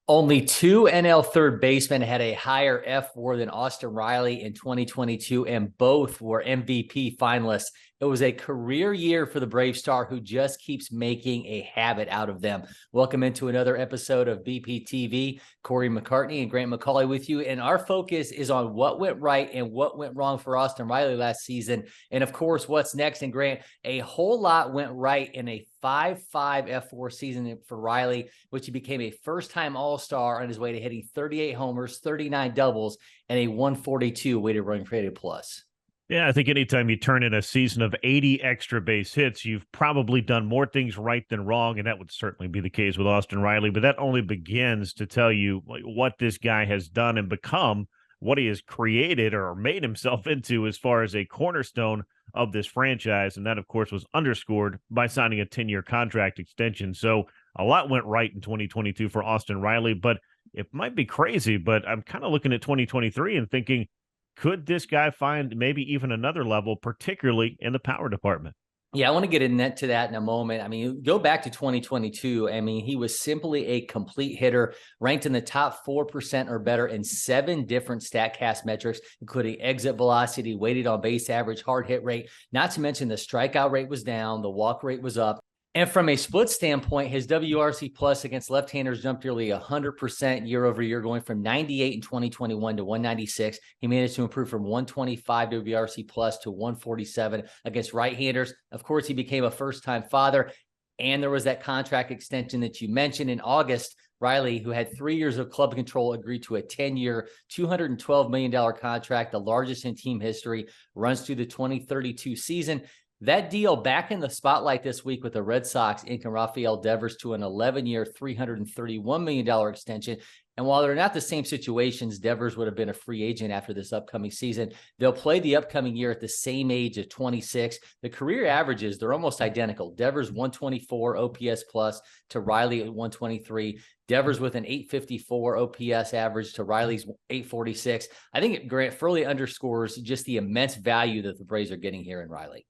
Only two NL third basemen had a higher F4 than Austin Riley in 2022, and both were MVP finalists. It was a career year for the Brave star who just keeps making a habit out of them. Welcome into another episode of BPTV. Cory McCartney and Grant McAuley with you. And our focus is on what went right and what went wrong for Austin Riley last season. And of course, what's next. And Grant, a whole lot went right in a 5-5 F4 season for Riley, which he became a first-time All-Star on his way to hitting 38 homers, 39 doubles, and a 142 weighted run created plus. Yeah, I think anytime you turn in a season of 80 extra base hits, you've probably done more things right than wrong, and that would certainly be the case with Austin Riley. But that only begins to tell you what this guy has done and become, what he has created or made himself into as far as a cornerstone of this franchise. And that, of course, was underscored by signing a 10-year contract extension. So a lot went right in 2022 for Austin Riley, but it might be crazy, but I'm kind of looking at 2023 and thinking, could this guy find maybe even another level, particularly in the power department? Yeah, I want to get into that in a moment. I mean, go back to 2022. I mean, he was simply a complete hitter, ranked in the top 4% or better in 7 different StatCast metrics, including exit velocity, weighted on base average, hard hit rate. Not to mention the strikeout rate was down, the walk rate was up. And from a split standpoint, his WRC plus against left-handers jumped nearly 100% year over year, going from 98 in 2021 to 196. He managed to improve from 125 WRC plus to 147 against right-handers. Of course, he became a first-time father, and there was that contract extension that you mentioned in August. Riley, who had 3 years of club control, agreed to a 10-year, $212 million contract, the largest in team history, runs through the 2032 season. That deal back in the spotlight this week with the Red Sox inking Rafael Devers to an 11-year, $331 million extension. And while they're not the same situations, Devers would have been a free agent after this upcoming season. They'll play the upcoming year at the same age of 26. The career averages, they're almost identical. Devers 124 OPS plus to Riley at 123. Devers with an 854 OPS average to Riley's 846. I think it, Grant, further underscores just the immense value that the Braves are getting here in Riley.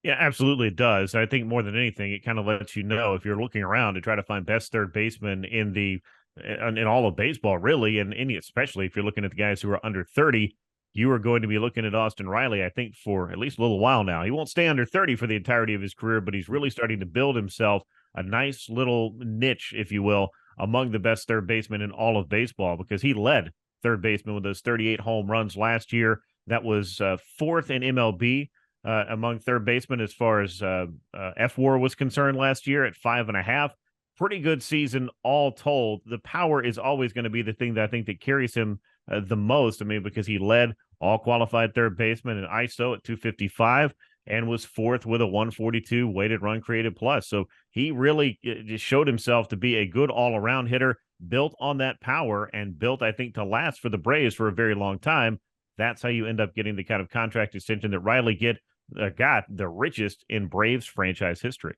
Yeah, absolutely it does. I think more than anything, it kind of lets you know if you're looking around to try to find best third baseman in all of baseball, really, and especially if you're looking at the guys who are under 30, you are going to be looking at Austin Riley, I think, for at least a little while now. He won't stay under 30 for the entirety of his career, but he's really starting to build himself a nice little niche, if you will, among the best third basemen in all of baseball, because he led third baseman with those 38 home runs last year. That was fourth in MLB. Among third basemen as far as F-WAR was concerned last year at 5.5. Pretty good season all told. The power is always going to be the thing that I think that carries him the most. I mean, because he led all qualified third basemen in ISO at 255 and was fourth with a 142 weighted run created plus. So he really just showed himself to be a good all-around hitter, built on that power and built, I think, to last for the Braves for a very long time. That's how you end up getting the kind of contract extension that Riley got, the richest in Braves franchise history.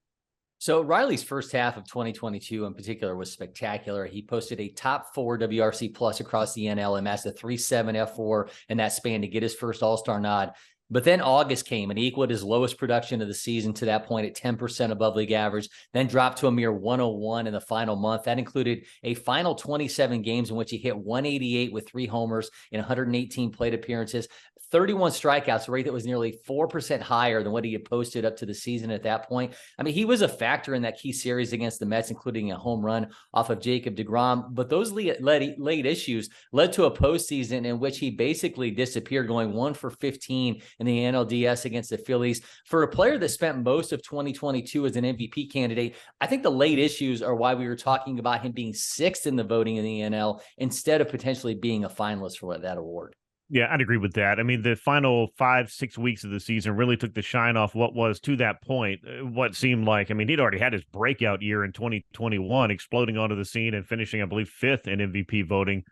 So Riley's first half of 2022 in particular was spectacular. He posted a top 4 WRC plus across the NL and matched a 3.7 F4 in that span to get his first All-Star nod. But then August came and he equaled his lowest production of the season to that point at 10% above league average, then dropped to a mere 101 in the final month. That included a final 27 games in which he hit 188 with 3 homers in 118 plate appearances, 31 strikeouts, a rate that was nearly 4% higher than what he had posted up to the season at that point. I mean, he was a factor in that key series against the Mets, including a home run off of Jacob deGrom. But those late issues led to a postseason in which he basically disappeared, going 1 for 15 in the NLDS against the Phillies. For a player that spent most of 2022 as an MVP candidate, I think the late issues are why we were talking about him being 6th in the voting in the NL instead of potentially being a finalist for that award. Yeah, I'd agree with that. I mean, the final 5-6 weeks of the season really took the shine off what was, to that point, what seemed like, I mean, he'd already had his breakout year in 2021, exploding onto the scene and finishing, I believe, 5th in MVP voting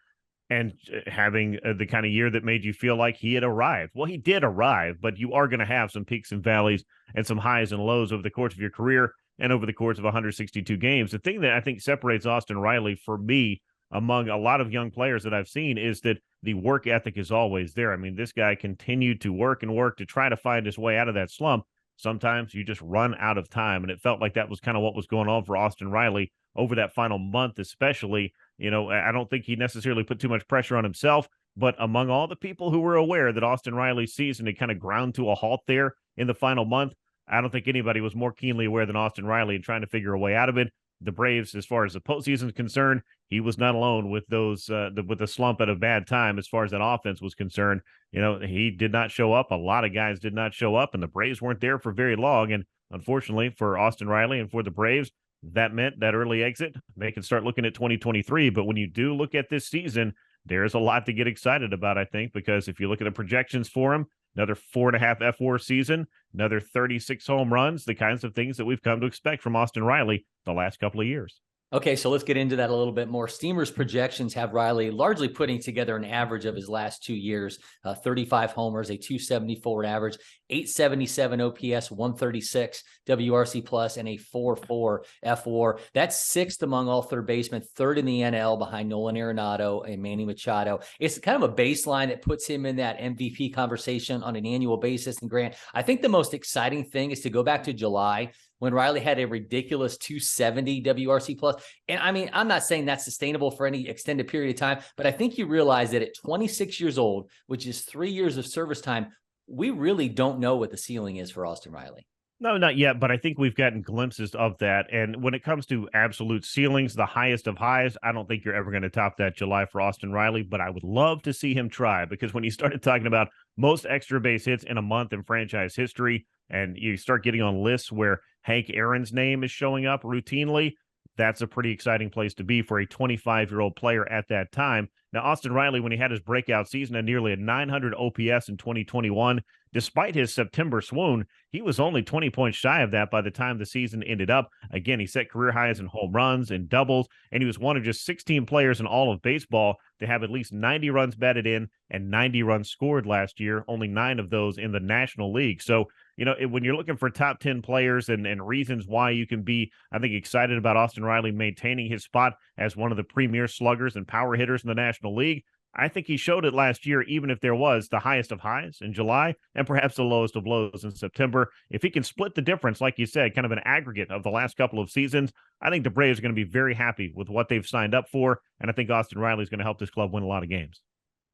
and having the kind of year that made you feel like he had arrived. Well, he did arrive, but you are going to have some peaks and valleys and some highs and lows over the course of your career and over the course of 162 games. The thing that I think separates Austin Riley for me among a lot of young players that I've seen is that the work ethic is always there. I mean, this guy continued to work and work to try to find his way out of that slump. Sometimes you just run out of time, and it felt like that was kind of what was going on for Austin Riley over that final month, especially I don't think he necessarily put too much pressure on himself, but among all the people who were aware that Austin Riley's season had kind of ground to a halt there in the final month, I don't think anybody was more keenly aware than Austin Riley and trying to figure a way out of it. The Braves, as far as the postseason is concerned, he was not alone with those with the slump at a bad time as far as that offense was concerned. He did not show up. A lot of guys did not show up, and the Braves weren't there for very long. And unfortunately for Austin Riley and for the Braves, that meant that early exit. They can start looking at 2023. But when you do look at this season, there's a lot to get excited about, I think, because if you look at the projections for him, another 4.5 F4 season, another 36 home runs, the kinds of things that we've come to expect from Austin Riley the last couple of years. Okay, so let's get into that a little bit more. Steamers projections have Riley largely putting together an average of his last 2 years, 35 homers, a 274 average, 877 OPS, 136 WRC plus, and a 4.4 F4. That's sixth among all third basemen, third in the NL behind Nolan Arenado and Manny Machado. It's kind of a baseline that puts him in that MVP conversation on an annual basis. And Grant, I think the most exciting thing is to go back to July when Riley had a ridiculous 270 WRC plus. And I mean, I'm not saying that's sustainable for any extended period of time, but I think you realize that at 26 years old, which is 3 years of service time, we really don't know what the ceiling is for Austin Riley. No, not yet, but I think we've gotten glimpses of that. And when it comes to absolute ceilings, the highest of highs, I don't think you're ever going to top that July for Austin Riley, but I would love to see him try, because when you started talking about most extra base hits in a month in franchise history, and you start getting on lists where Hank Aaron's name is showing up routinely, that's a pretty exciting place to be for a 25-year-old player at that time. Now, Austin Riley, when he had his breakout season, had nearly a 900 OPS in 2021. Despite his September swoon, he was only 20 points shy of that by the time the season ended up. Again, he set career highs in home runs and doubles, and he was one of just 16 players in all of baseball to have at least 90 runs batted in and 90 runs scored last year, only 9 of those in the National League. So, when you're looking for top 10 players and reasons why you can be, I think, excited about Austin Riley maintaining his spot as one of the premier sluggers and power hitters in the National League, I think he showed it last year, even if there was the highest of highs in July and perhaps the lowest of lows in September. If he can split the difference, like you said, kind of an aggregate of the last couple of seasons, I think the Braves are going to be very happy with what they've signed up for, and I think Austin Riley is going to help this club win a lot of games.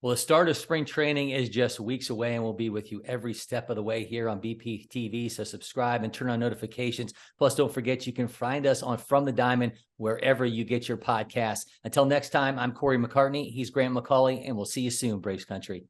Well, the start of spring training is just weeks away, and we'll be with you every step of the way here on BPTV. So subscribe and turn on notifications. Plus, don't forget you can find us on From the Diamond wherever you get your podcasts. Until next time, I'm Cory McCartney. He's Grant McAuley, and we'll see you soon, Braves Country.